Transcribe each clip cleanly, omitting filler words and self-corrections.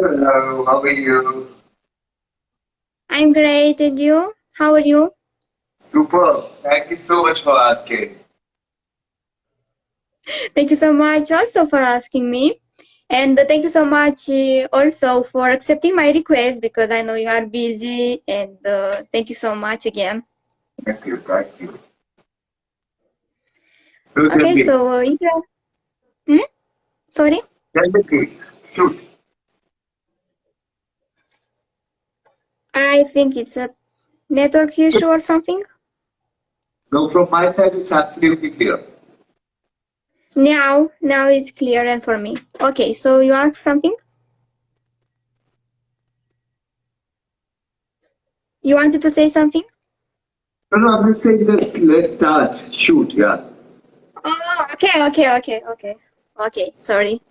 Hello, how are you? I'm great, and you? How are you? Super. Thank you so much for asking. Thank you so much also for asking me. And thank you so much also for accepting my request because I know you are busy. And thank you so much again. Thank you. Thank you. So tell Okay, me. so if you hmm? Sorry, Tell me, please. Shoot. I think it's a network issue or something. No, from my side, it's absolutely clear. Now it's clear and for me. Okay, so you ask something? You wanted to say something? No, no, I'm just saying let's start. Shoot, yeah. Oh, okay. Sorry.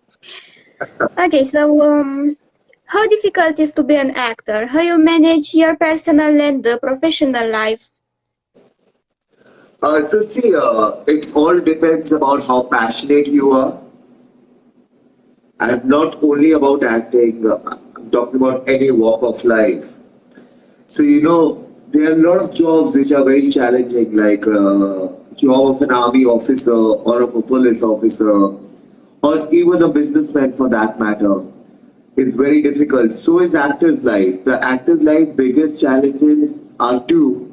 Okay, so how difficult is to be an actor? How you manage your personal and professional life? It all depends about how passionate you are, and not only about acting. I'm talking about any walk of life. There are a lot of jobs which are very challenging, like job of an army officer or of a police officer, or even a businessman for that matter. It's very difficult. So is actor's life. The actor's life biggest challenges are two.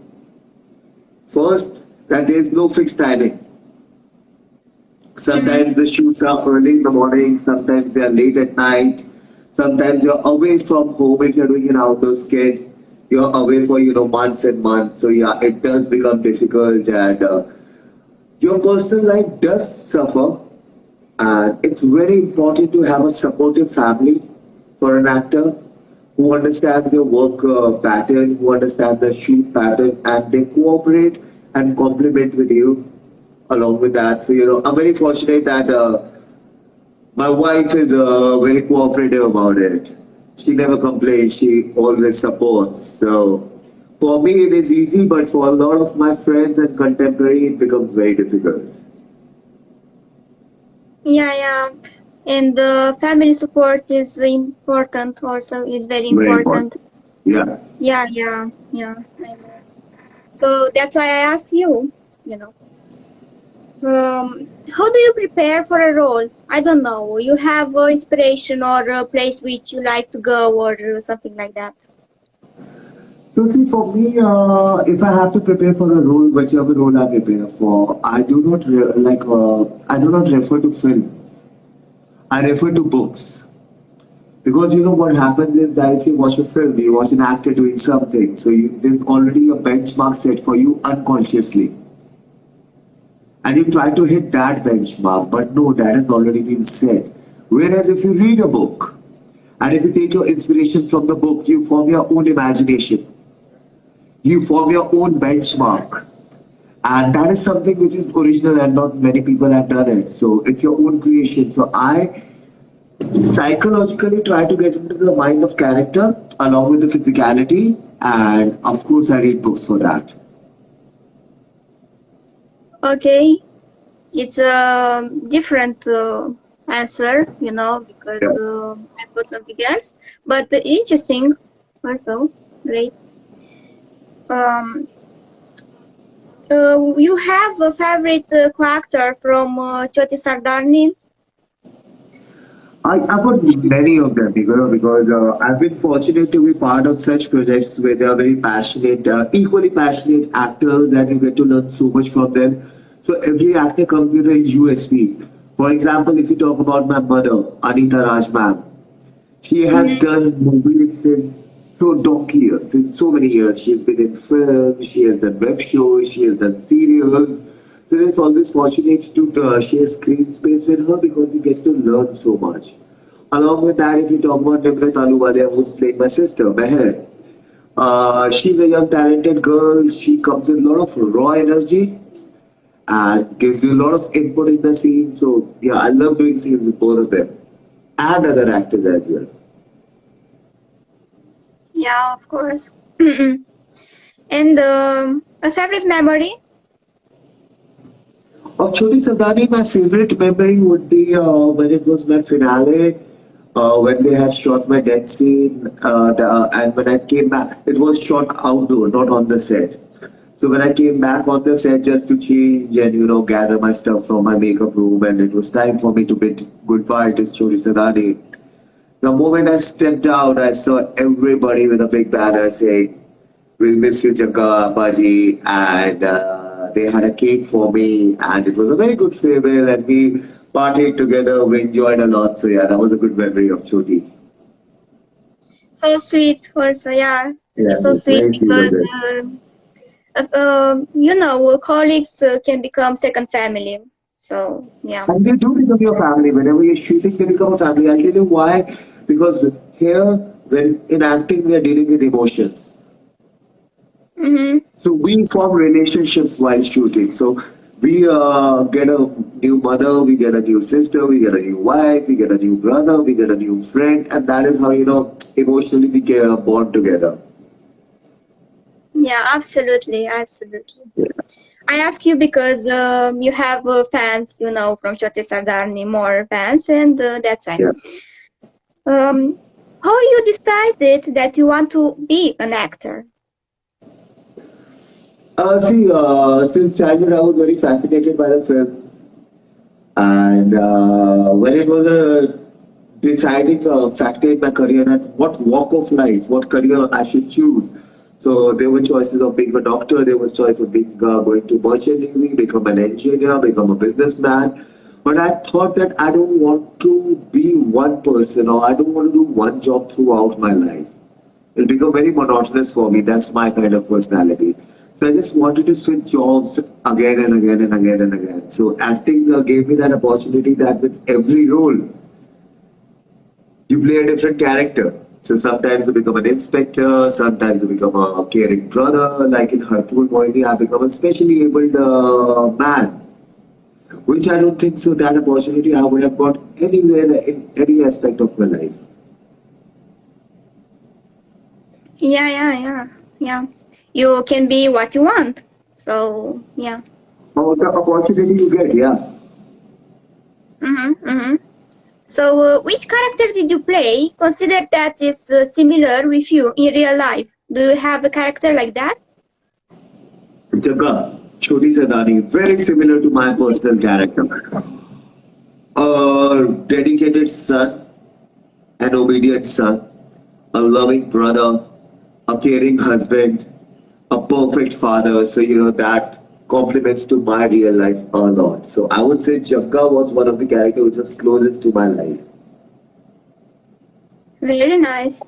First, that there is no fixed timing. Mm-hmm. Sometimes the shoots are early in the morning, sometimes they are late at night, sometimes you're away from home if you're doing an outdoor skit. You're away for months and months. So yeah, it does become difficult, and your personal life does suffer. And it's very important to have a supportive family for an actor who understands your work pattern, who understands the shoot pattern, and they cooperate and complement with you along with that. I'm very fortunate that my wife is very cooperative about it. She never complains. She always supports. So for me, it is easy, but for a lot of my friends and contemporaries, it becomes very difficult. Yeah. And family support is important. Also, is very Very important. important. Yeah. Yeah. I know. So that's why I asked you. You know, how do you prepare for a role? I don't know. You have inspiration or a place which you like to go or something like that. So see, for me, if I have to prepare for a role, whichever role I prepare for, I do not refer to films. I refer to books. Because what happens is that if you watch a film, you watch an actor doing something, there's already a benchmark set for you unconsciously. And you try to hit that benchmark, but no, that has already been set. Whereas if you read a book, and if you take your inspiration from the book, you form your own imagination, you form your own benchmark. And that is something which is original and not many people have done it. So it's your own creation. So I psychologically try to get into the mind of character along with the physicality, and of course I read books for that. Okay, it's a different answer, because Yeah. I put something else, but interesting also. Great. Um, you have a favorite character from Choti Sardarni? I've got many of them, because I've been fortunate to be part of such projects where they are very passionate, equally passionate actors, and you get to learn so much from them. So every actor comes with a USP. For example, if you talk about my mother, Anita Raj ma'am, she has Mm-hmm. done movies since so donkey years, since so many years. She's been in films, she has done web shows, she has done serials. So it's always fortunate to share screen space with her because you get to learn so much. Along with that, if you talk about Nimrat Aluwalia, who's playing my sister, Meher, she's a young talented girl. She comes with a lot of raw energy and gives you a lot of input in the scene. So yeah, I love doing scenes with both of them and other actors as well. Yeah, of course. And a favorite memory? Of Choti Savdani, my favorite memory would be when it was my finale. when they had shot my death scene, and when I came back, it was shot outdoor, not on the set. So when I came back on the set just to change and gather my stuff from my makeup room, and it was time for me to bid goodbye to Chori Sadani. The moment I stepped out, I saw everybody with a big banner saying, "We'll miss you, Jagga Apaji," and they had a cake for me, and it was a very good farewell, and we partied together. We enjoyed a lot. So yeah, that was a good memory of Choti. So sweet, also, yeah. Yeah, It's so it's sweet very sweet of because, them. colleagues can become second family. So, yeah. And they do become your family. Whenever you're shooting, they become a family. I'll tell you why. Because here, when in acting, we are dealing with emotions. Mm-hmm. So we form relationships while shooting. So we get a new mother, we get a new sister, we get a new wife, we get a new brother, we get a new friend, and that is how emotionally we get born together. Yeah, absolutely, absolutely. Yeah. I ask you because you have fans, from Chote Sardarni, more fans, and that's why. Yeah. How you decided that you want to be an actor? Since childhood, I was very fascinated by the films, and when it was a deciding factor in my career and what walk of life, what career I should choose. So there were choices of being a doctor, there was choice of being going to merchant navy, become an engineer, become a businessman. But I thought that I don't want to be one person or I don't want to do one job throughout my life. It'll become very monotonous for me. That's my kind of personality. So I just wanted to switch jobs again and again and again and again. So acting gave me that opportunity that with every role, you play a different character. So sometimes you become an inspector, sometimes you become a caring brother. Like in Harpur Moini, I become a specially abled man, which I don't think so that opportunity I would have got anywhere in any aspect of my life. Yeah. You can be what you want. So, yeah. Oh, the opportunity you get, yeah. Mm-hmm. So, which character did you play? Consider that is similar with you in real life. Do you have a character like that? Jagga, Choti Sadani, very similar to my personal character. A dedicated son, an obedient son, a loving brother, a caring husband, a perfect father. So, that compliments to my real life a lot. So, I would say Jagga was one of the characters which was closest to my life. Very nice.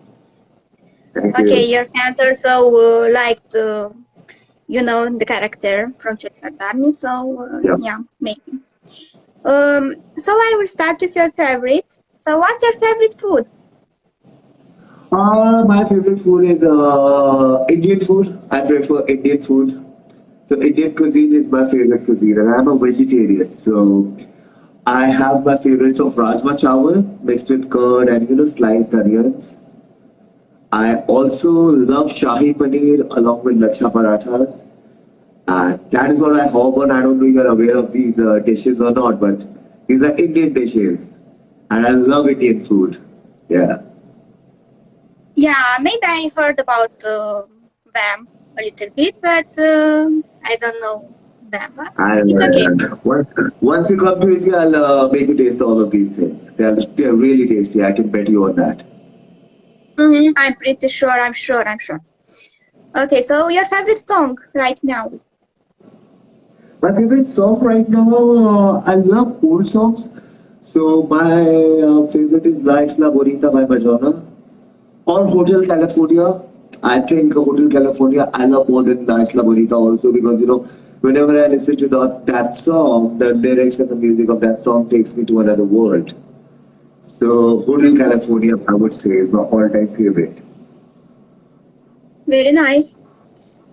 Thank Okay, you. your fans also liked, the character from Chetsadarni. So, Yeah. yeah, maybe. So I will start with your favorites. So, what's your favorite food? My favorite food is Indian food. I prefer Indian food. So Indian cuisine is my favorite cuisine, and I'm a vegetarian. So I have my favorites of rajma chawal mixed with curd and sliced onions. I also love shahi paneer along with lacha parathas. And that is what I hope on. I don't know if you're aware of these dishes or not, but these are Indian dishes, and I love Indian food. Yeah. Yeah, maybe I heard about them a little bit, but I don't know them. But it's okay. Once you come to India, I'll make you taste all of these things. They're really tasty. I can bet you on that. Mm-hmm. I'm pretty sure. I'm sure. Okay, so your favorite song right now? My favorite song right now, I love old songs. So my favorite is La Isla Bonita by Madonna or Hotel California. I think Hotel California I love more than La Isla Bonita also because whenever I listen to that song, the lyrics and the music of that song takes me to another world. So Hotel California I would say is my all-time favorite. Very nice.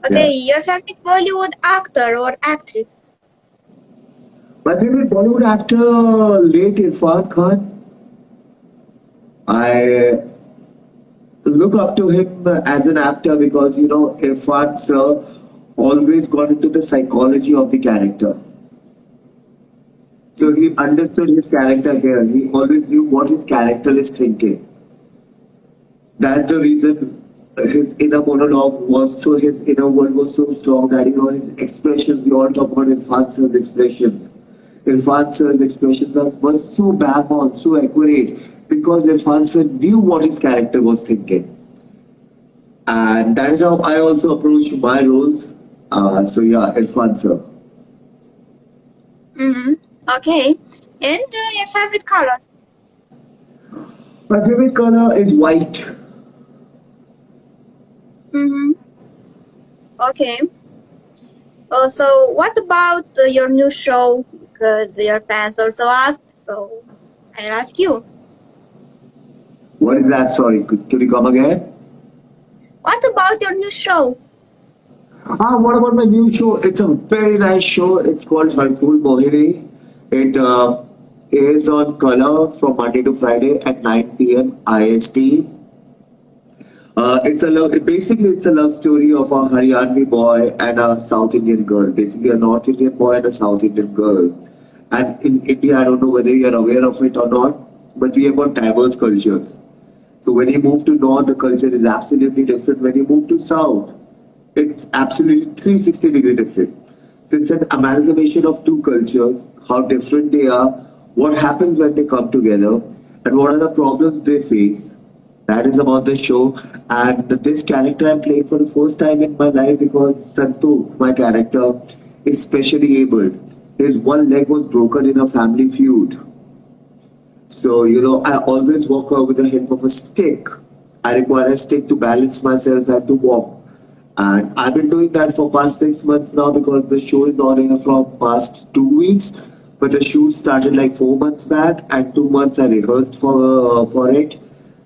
Okay, Yeah. your favorite Bollywood actor or actress? My favorite Bollywood actor, late Irfan Khan. I look up to him as an actor because Irfan sir always got into the psychology of the character. So he understood his character here. He always knew what his character is thinking. That's the reason his inner monologue was so, his inner world was so strong that, his expressions, we all talk about Irfan's expressions. Irfan's expressions were so bang on, so accurate, because Irfan knew what his character was thinking. And that is how I also approach my roles. So yeah, Irfan sir. Mm-hmm. Okay. And your favorite color? My favorite color is white. Mm-hmm. Okay. So what about your new show? Because your fans also asked, so I'll ask you. What is that? Sorry, could you come again? What about your new show? What about my new show? It's a very nice show. It's called Harpoon Mohini. It airs on Color from Monday to Friday at 9 p.m. IST. It's a love. Basically, it's a love story of a Haryanvi boy and a South Indian girl. Basically, a North Indian boy and a South Indian girl. And in India, I don't know whether you're aware of it or not, but we have got diverse cultures. So when you move to North, the culture is absolutely different. When you move to South, it's absolutely 360-degree different. So it's an amalgamation of two cultures, how different they are, what happens when they come together, and what are the problems they face. That is about the show. And this character I'm playing for the first time in my life because Santosh, my character, is specially abled. His one leg was broken in a family feud. So, I always walk with the help of a stick. I require a stick to balance myself and to walk. And I've been doing that for past 6 months now because the show is on air from past 2 weeks. But the shoot started like 4 months back, and 2 months I rehearsed for it.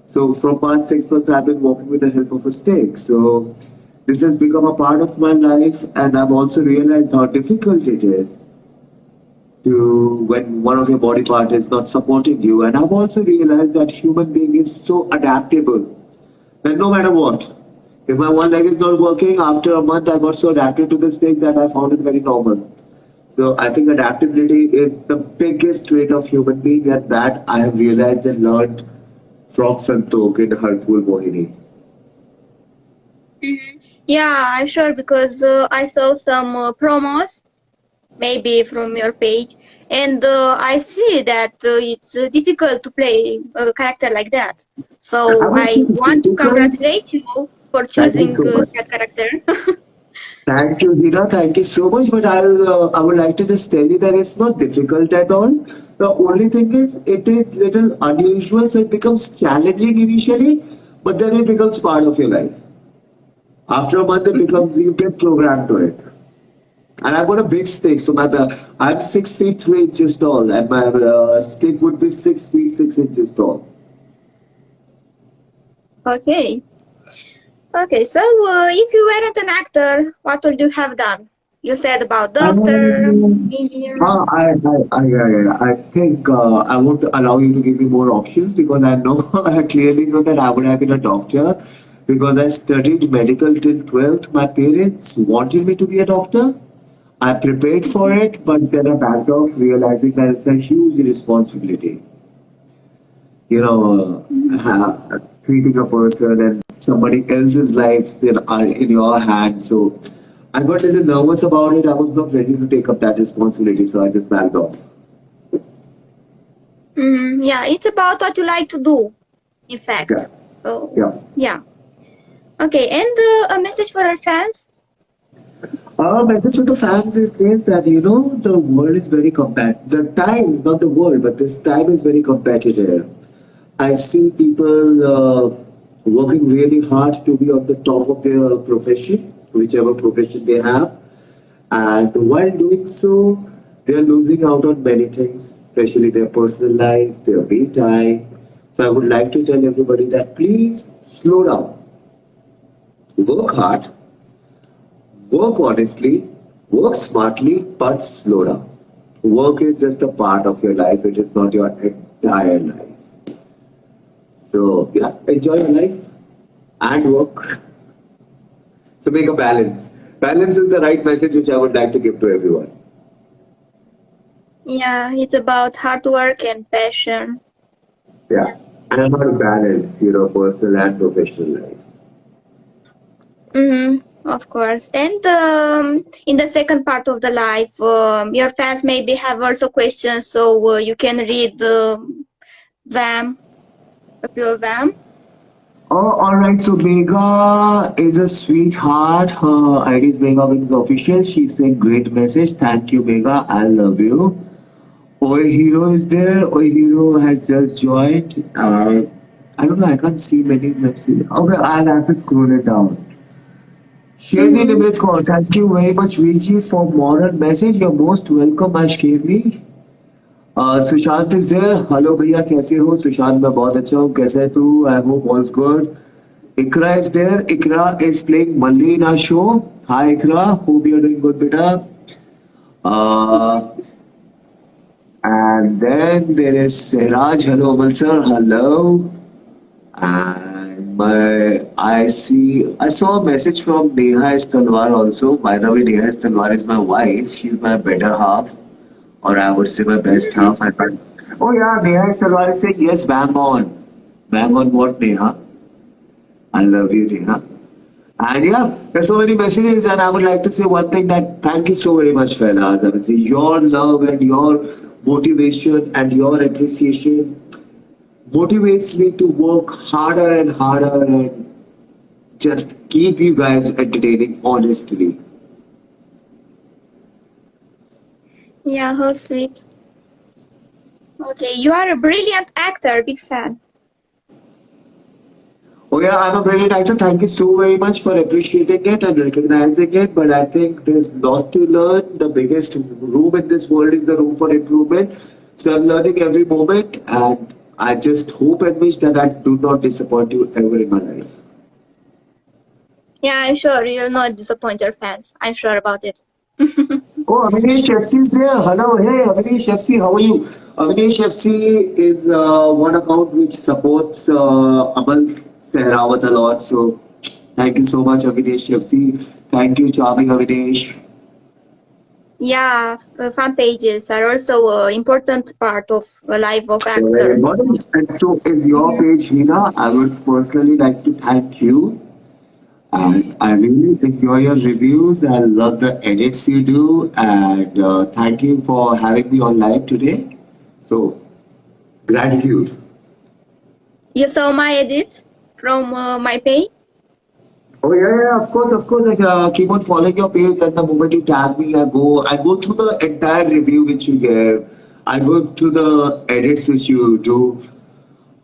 So from past 6 months, I've been walking with the help of a stick. So this has become a part of my life, and I've also realized how difficult it is to when one of your body part is not supporting you. And I've also realized that human being is so adaptable that no matter what, if my one leg is not working, after a month I got so adapted to this thing that I found it very normal. So I think adaptability is the biggest trait of human being, and that I have realized and learned from Santok in Harpoon Mohini. Mm-hmm. Yeah, I'm sure because I saw some promos, maybe from your page, and I see that it's difficult to play a character like that. I So would I say it's want to difficult. congratulate you for Thank you choosing so much. that character. Thank you, Heena. Thank you so much. But I would like to just tell you that it's not difficult at all. The only thing is, it is little unusual, so it becomes challenging initially, but then it becomes part of your life. After a month, it becomes you get programmed to it. And I've got a big stick, so I'm 6 feet 3 inches tall, and my stick would be 6 feet 6 inches tall. Okay. Okay, so if you weren't an actor, what would you have done? You said about doctor, Um, engineer. I think I won't allow you to give me more options because I know I clearly know that I would have been a doctor because I studied medical till 12th. My parents wanted me to be a doctor. I prepared for it, but then I backed off, realizing that it's a huge responsibility. Treating a person and somebody else's lives are in your hands. So I got a little nervous about it. I was not ready to take up that responsibility, so I just backed off. Yeah, it's about what you like to do, in Yeah, fact. So, yeah. yeah. Okay, and a message for our fans? Message to the fans is this that the world is very competitive. The time is not the world, but this time is very competitive. I see people working really hard to be on the top of their profession, whichever profession they have. And while doing so, they are losing out on many things, especially their personal life, their free time. So I would like to tell everybody that please slow down, work hard, work honestly, work smartly, but slow down. Work is just a part of your life, it is not your entire life. So, yeah, enjoy your life and work. So, make a balance. Balance is the right message which I would like to give to everyone. Yeah, it's about hard work and passion. Yeah. And about balance, personal and professional life. Of course. And in the second part of the life, your fans maybe have also questions, so you can read them, a few of them. Oh, all right. So Megha is a sweetheart. Her ID is Megha Wings official. She said, "Great message. Thank you, Megha. I love you." Oi Hero is there. Oi Hero has just joined. I don't know. I can't see many messages. Okay, I'll have to scroll it down. Shirley Mm-hmm. Nimrit Kaur, thank you very much, Viji, for moral message. You're most welcome, Shirley. Sushant is there hello भैया कैसे हो सुशांत मैं बहुत अच्छा हूँ कैसे है तू I hope all's good Iqra is there Iqra is playing Malli in our show hi Iqra hope you are doing good बेटा and then there is Sehraj hello Amal sir hello and I saw a message from Neha Talwar also by the way Neha Talwar is my wife she's my better half or I would say my best half. Oh yeah, Neha Talwar is saying yes, bang on. Bang on what, Neha? I love you, Neha. And yeah, there's so many messages, and I would like to say one thing that thank you so very much, fellas. I would say your love and your motivation and your appreciation motivates me to work harder and harder and just keep you guys entertaining honestly. Yeah, how sweet. Okay, you are a brilliant actor, big fan. Oh yeah, I'm a brilliant actor. Thank you so very much for appreciating it and recognizing it. But I think there's lot to learn. The biggest room in this world is the room for improvement. So I'm learning every moment, and I just hope and wish that I do not disappoint you ever in my life. Yeah, I'm sure you'll not disappoint your fans. I'm sure about it. Oh, Avinash FC is there. Hello, hey, Avinash FC, how are you? Avinash FC is one account which supports Amal Sehrawat a lot. So thank you so much, Avinash FC. Thank you, charming Avinash. Yeah, fan pages are also an important part of a life of actor. What is and so in your page, Heena, I would personally like to thank you. And I really enjoy your reviews. I love the edits you do. And thank you for having me on live today. So, gratitude. You saw my edits from my page? Oh yeah, yeah, of course, of course. Like, keep on following your page, and the moment you tag me, I go through the entire review which you gave. I go through the edits which you do.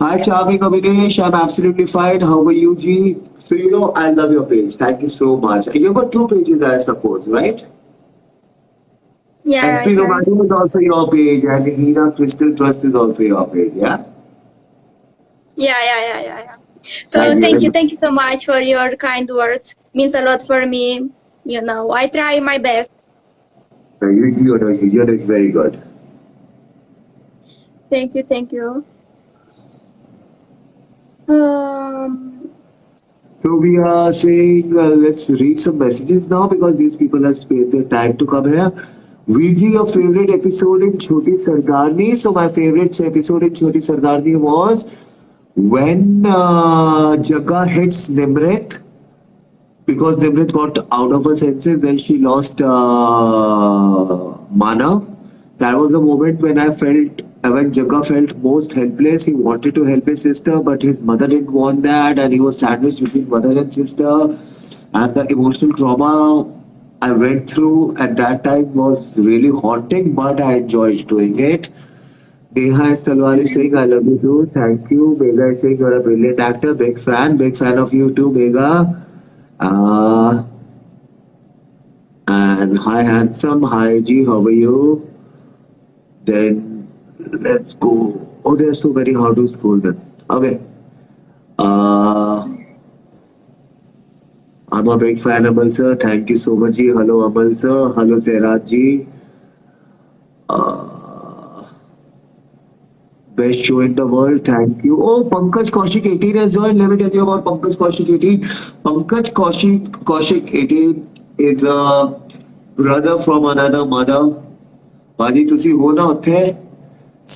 Hi, charming Avinash. I'm absolutely fine. How are you, G? So I love your page. Thank you so much. You've got two pages, I suppose, right? Yeah, SP right, right. Romano is also your page, and Heena Crystal Trust is also your page. Yeah. Yeah. So Thank you. thank you so much for your kind words. Means a lot for me. I try my best. You're doing very good. Thank you. Um, So we are saying let's read some messages now because these people have spent their time to come here. VG, your favorite episode in Choti Sardarni. So my favorite episode in Choti Sardarni was when Jagga hits Nimrit because Nimrit got out of her senses when she lost Mana. That was the moment when when Jagga felt most helpless. He wanted to help his sister, but his mother didn't want that, and he was sandwiched between mother and sister. And the emotional trauma I went through at that time was really haunting, but I enjoyed doing it. Neha is Talwar is saying, I love you too. Thank you. Megha is saying, you're a brilliant actor. Big fan of you too, Megha. Uh, and hi, handsome. Hi, G. How are you? Then let's go. Oh, there's so many. How to scroll them? Okay. Uh, I'm a big fan, Amal sir. Thank you so much, Ji. Hello, Amal sir. Hello, Zerat ji. Uh, Best show in the world. Thank you. Oh, Pankaj Kaushik 18 has joined. Let me tell you about Pankaj Kaushik 18. Pankaj Kaushik 18 is a brother from another mother. Paji, ਤੁਸੀਂ ਹੋ ਨਾ ਉੱਥੇ?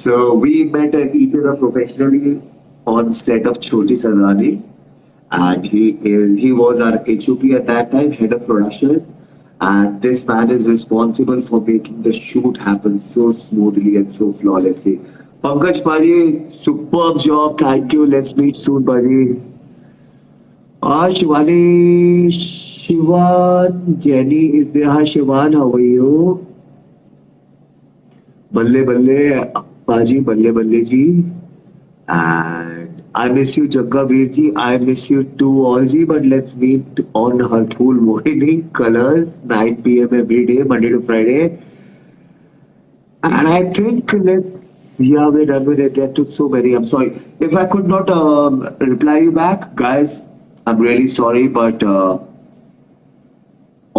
So we met each other professionally on set of Choti Sardani, and he was our HOP at that time, head of production. And this man is responsible for making the shoot happen so smoothly and so flawlessly. Pankaj Paji, superb job. Thank you. Let's meet soon, Paji. Ah, Shivani, Shivan, Jenny is there. Hi, Shivan, how are you? Balle Balle, Paji, Balle Balle ji. And I miss you, Jagga Veer ji. I miss you too, all ji. But let's meet on her pool morning, colors, 9 p.m. every day, Monday to Friday. And I think yeah, we're done with it. That took so many. I'm sorry. If I could not reply you back, guys, I'm really sorry, but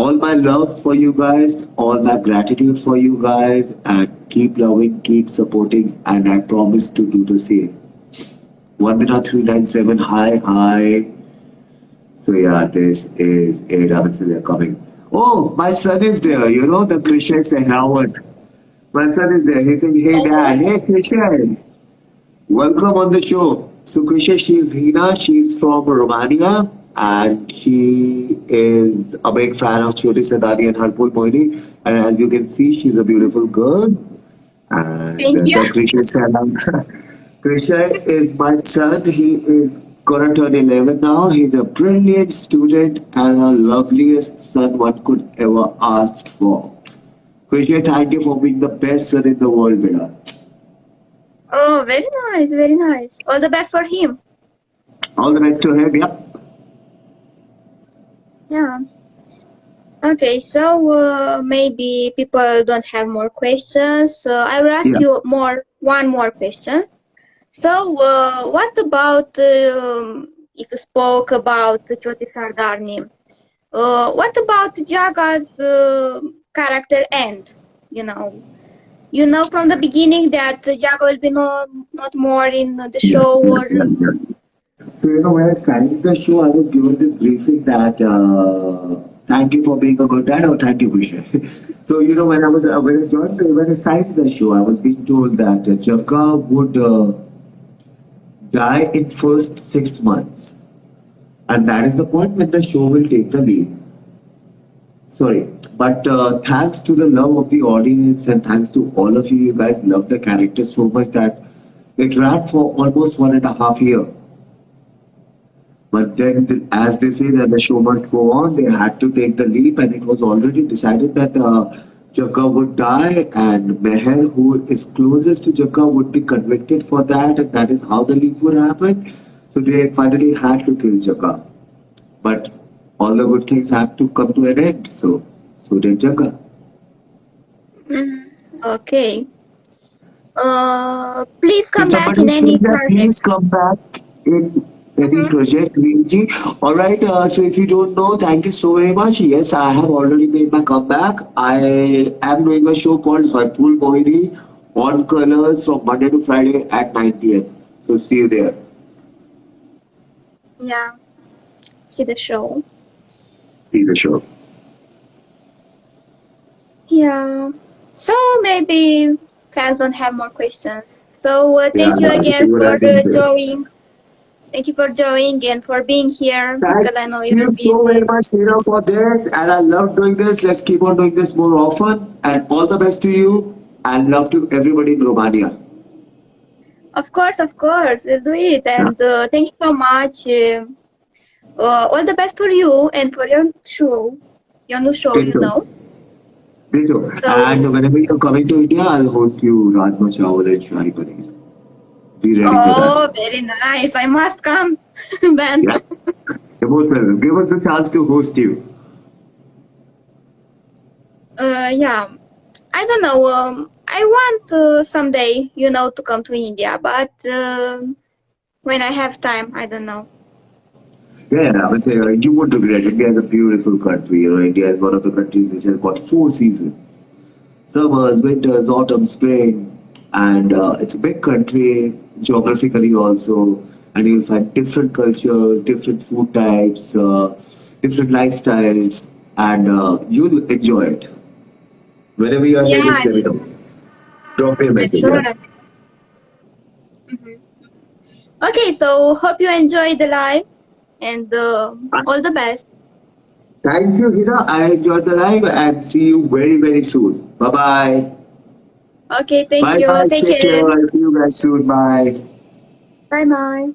all my love for you guys, all my gratitude for you guys, and keep loving, keep supporting, and I promise to do the same. Vandana 397, hi, hi. So yeah, this is it. They're coming. Oh, my son is there. You know the Krishan Sehrawat. My son is there. He's saying, hey dad, hey Krishan, welcome on the show. So Krishan, she's Heena. She's from Romania, and she is a big fan of Choti Sadani and Harpul Moini. And as you can see, she's a beautiful girl. And Thank you. the Krishan Salam. Krishan is my son. He is gonna turn 11 now. He's a brilliant student and a loveliest son one could ever ask for. Krishan, thank you for being the best son in the world, beta. Oh, very nice, very nice. All the best for him. All the best to him. Yep. Yeah. Okay, so maybe people don't have more questions. I will ask Yeah. you one more question. So, what about if you spoke about the Choti Sardarni? What about Jaga's character end? You know from the beginning that Jaga will be not more in the Yeah. show, Yeah. or Yeah. Yeah. So, when I signed the show, I was given this briefing that thank you for being a good dad, or thank you, Krishan. So, when I signed the show, I was being told that Jagga would die in first 6 months. And that is the point when the show will take the lead. Sorry, but thanks to the love of the audience and thanks to all of you, you guys love the character so much that it ran for almost 1.5 years. But then, as they say that the show must go on, they had to take the leap, and it was already decided that Jagga would die, and Meher, who is closest to Jagga, would be convicted for that, and that is how the leap would happen. So they finally had to kill Jagga. But all the good things had to come to an end, so did Jagga. okay. Please come If back somebody in any thinks that please project. come back in any project, Vinji. All right, so if you don't know, thank you so very much. Yes, I have already made my comeback. I am doing a show called Harpul Mohini on Colors from Monday to Friday at 9 p.m. So see you there. Yeah, see the show. See the show. Yeah. So maybe fans don't have more questions. So thank you Yeah, this again is what for I can say. joining. Thank you for joining and for being here, Thank because I know you you will so very busy. much, Heena, for this. And I love doing this. Let's keep on doing this more often. And all the best to you. And love to everybody in Romania. Of course, we'll do it. Yeah. And thank you so much. All the best for you and for your show, your new show, you Ditto. know. Ditto. So, And whenever you're coming to India, I'll host you Rajma Chawal and Shahi Paneer. Be ready for that. oh, very nice. I must come then. Yeah. You're most welcome. Give us the chance to host you. Yeah. I don't know. I want someday, to come to India, but when I have time, I don't know. Yeah, I would say you won't regret. India is a beautiful country. India is one of the countries which has got 4 seasons: summers, winters, autumn, spring, and it's a big country geographically also. And you'll find different cultures, different food types, different lifestyles, and you'll enjoy it. Whenever you are here, Yeah, just I'm let me sure. know. Drop me a I'm message. sure. Yeah. Mhm. Okay, so hope you enjoy the live and all the best. Thank you, Hina. I enjoyed the live and see you very, very soon. Bye bye. Okay, thank Bye you. guys. Take Take care. care. I'll see you guys soon. Bye. Bye bye.